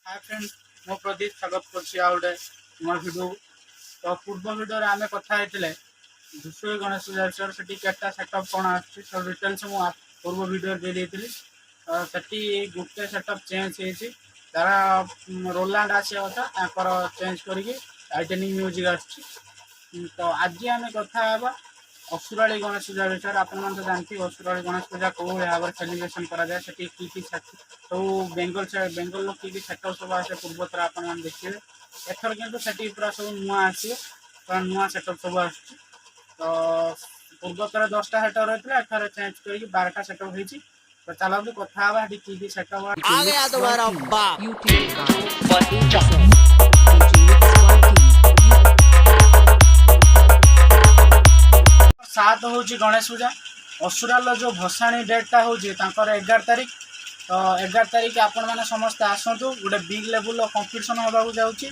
Hi friends मो प्रदीप स्वागत कर भिडियो तो पूर्व भिडियो आम कथा धूसुरी गणेश पूजा विषय से केटा सेटअप कौन सब डिटेल्स मुझे पूर्व भिडियो दे देती से गोटे सेटअप चेंज हो रोलांड आसा कथा चेंज करके टाइटेनिक म्यूजिक आस तो आज आम कथा असुराली गणेश पूजा विषय आप जानते असुराली गणेश पूजा कौ भाव में सेलिब्रेशन कराए सब बेंगल लोग कि सेटअप सब आसे पूर्व थर आप देखिए एथर कि पूरा सब नुआ आसे पूरा नुआ सेटअप सब आस तो पूर्व थर 10टा सेटअप रही है एथर चेंज कर 12टा सेटअप होती तो चलो कथा कि सेटअप आ गया तुम्हारा बाप सात हूँ गणेश पूजा असुराल जो भसाणी डेटा हूँ 11 तारीख तो 11 तारीख आपण मैंने समस्ते आसतु गोटे बिग लेवल कंपिटिशन होगा जाऊँगी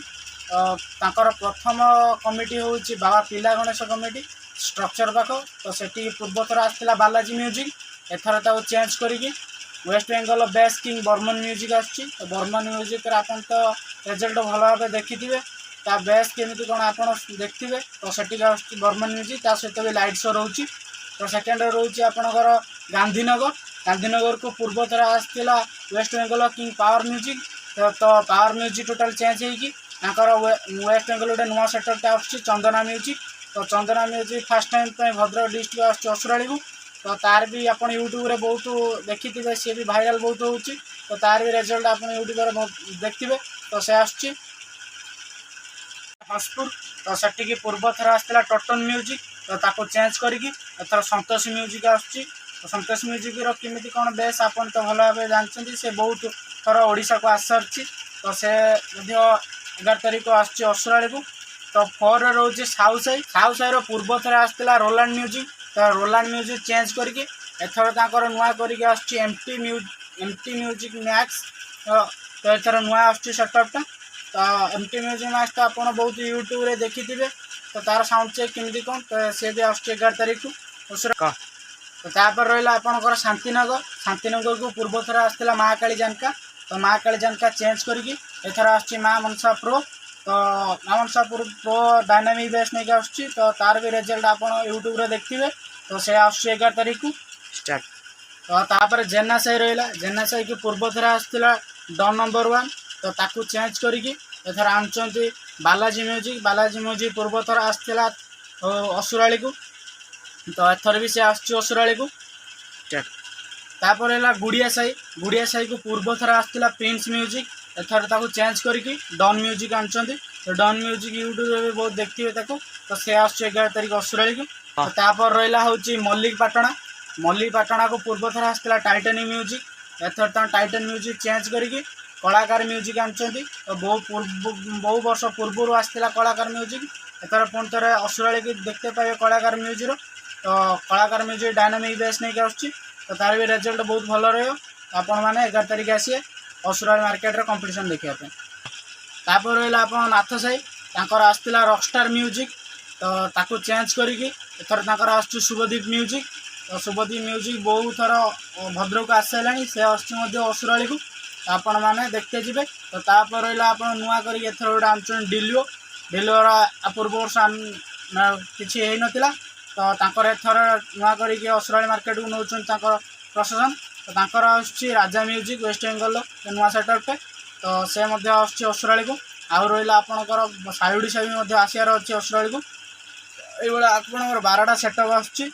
तो प्रथम कमिटी हूँ बाबा पिला गणेश कमिटी स्ट्रक्चर पाख तो सेठी पूर्व थर आसला बालाजी म्यूजिक एथर चेंज करके West Bengal best king Burman music आसची तो बर्मन म्यूजिक आपन तो रिजल्ट भल भाव देखिथे ता बेस्ट केमी कौन आप देखिए तो सेठी बर्मन म्यूजिक ता सहित भी लाइट शो रोचे तो सेकेंड रोचे आपणकर गांधीनगर को पूर्व थर आसला West Bengal king power music तो पावर म्यूजिक टोटाल चेंज होकर वेस्ट बेंगल गोटे नुआ सेटअप आसची चंदना म्यूजिक तो Chandana music first time Bhadrak district असुराली को तो तार भी आप यूट्यूब रे बहुत देखिथे सी भी भाइराल बहुत होची तो तार भी रिजल्ट आप यूट्यूब देखिए तो से आसची हसपुर तो सेठी पूर्व थर आसला टोटन म्यूजिक तो ताको चेंज करके एथर संतोष म्यूजिक आसची तो संतोष म्यूजिक केमी कौन बेस आपन तो भल भाव जानते से बहुत थर ओडिशा को आसी तो से 11 तारीख को आसची असुराली को तो 4 रोचे साउ साई पूर्व थर आसला रोलांड म्यूजिक तो रोलांड म्यूजिक चेंज करके एथर ताकर नुआ करके आसची एमटी म्यूजिक मैक्स तो एथर नुआ आसची सेटअपटा तो एमटी म्यूजिक मैक्स तो आप बहुत यूट्यूब रे देखिथे तो तार साउंड चेक केमती कौन तो सी भी आस 11 तारीख को तो तापर रहा आपंकर शांतिनगर को पूर्व थर आसला महाकाली जानका तो महाकाली जानका चेंज करके एथर आसची माँ मनसा प्रो तो माँ मनसा प्रो डायनामिक बेस नहीं आसची तो तार भी रिजल्ट आप यूट्यूब रे देखिए तो से आस 11 तारीख को स्टार्ट तो तापर जेना साई रहा जेना साई की पूर्व थर आसला डन नंबर 1 तो ताकू चेंज करके एथर आनुंट बालाजी म्यूजिक पूर्व थर आसला असुराली को तो एथर भी से असुराली को तापर है गुड़िया साई को पूर्व थर आसला प्रिंस म्यूजिक एथर ताकू चेंज करके डन म्यूजिक आनुंट तो डन म्यूजिक यूट्यूब भी बहुत देखिए तो से आस 11 तारीख असुराली को तो तापर रहा हूँ मल्लिक पाटणा को पूर्व थर आसला टाइटेनिक म्यूजिक एथर टाइटेन म्यूजिक चेंज करके कलाकार म्यूजिक आनुंट तो बहु वर्ष पूर्व आसला कलाकार म्यूजिक एथर पुणी थे असुराली की देखते पाए कलाकार म्यूजिक तो कलाकार म्यूजिक डायनामिक बेस नहीं आसची तो तार भी रिजल्ट बहुत भल रहा मैंने 11 तारीख आसिए असुराली मार्केट रे कंपटीशन देखापी तापर रहा आप नाथ साई आसला रॉकस्टार म्यूजिक तो ताकू चेंज करके एथर आसू शुभदीप म्यूजिक तो शुभदीप म्यूजिक बहुत थर भद्रक आसला से असुराली को आपण मैंने देखते जी तो तापर रहा आप नुआ करके एथर गोटे आनुंट डिलोर पूर्व वर्ष किसी होता तो तांकर एथर नुआ करके असुराली मार्केट को नौन प्रशासन तो तांकर आसुची राजा म्यूजिक वेस्ट बेंगल नुआ सेटअप तो से असुराली को आउ रहा आपंकर साई ओडिशा भी आसार अच्छे असुराली को ये आपंकर 12टा सेटअप आसुची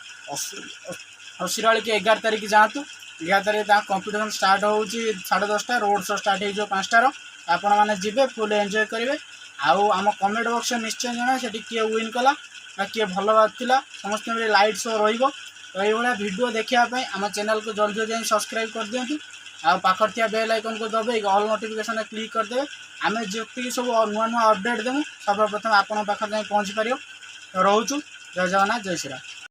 असुराली की 11 तारीख जातु 11 तारीख कंपिटिशन स्टार्ट हो 10:30 रोड शो स्टार्ट हो 5टार आपण मैंने जी फुल एंजॉय करेंगे आउ आम कमेंट बॉक्स निश्चय जना से किए विन कला किए भल बाला समस्त लाइट शो रही तो ये वीडियो देखापी आम चैनल को जल्दी जल्दी सब्सक्राइब कर दिंतु आ पाखर थी बेल आइकन को दबे ऑल नोटिफिकेशन क्लिक करदे आम जी सब नुआ नुआ अपडेट देवु सर्वप्रथम आपन पाखर पहुँची पार रोचु जय जगन्नाथ जय श्री राम।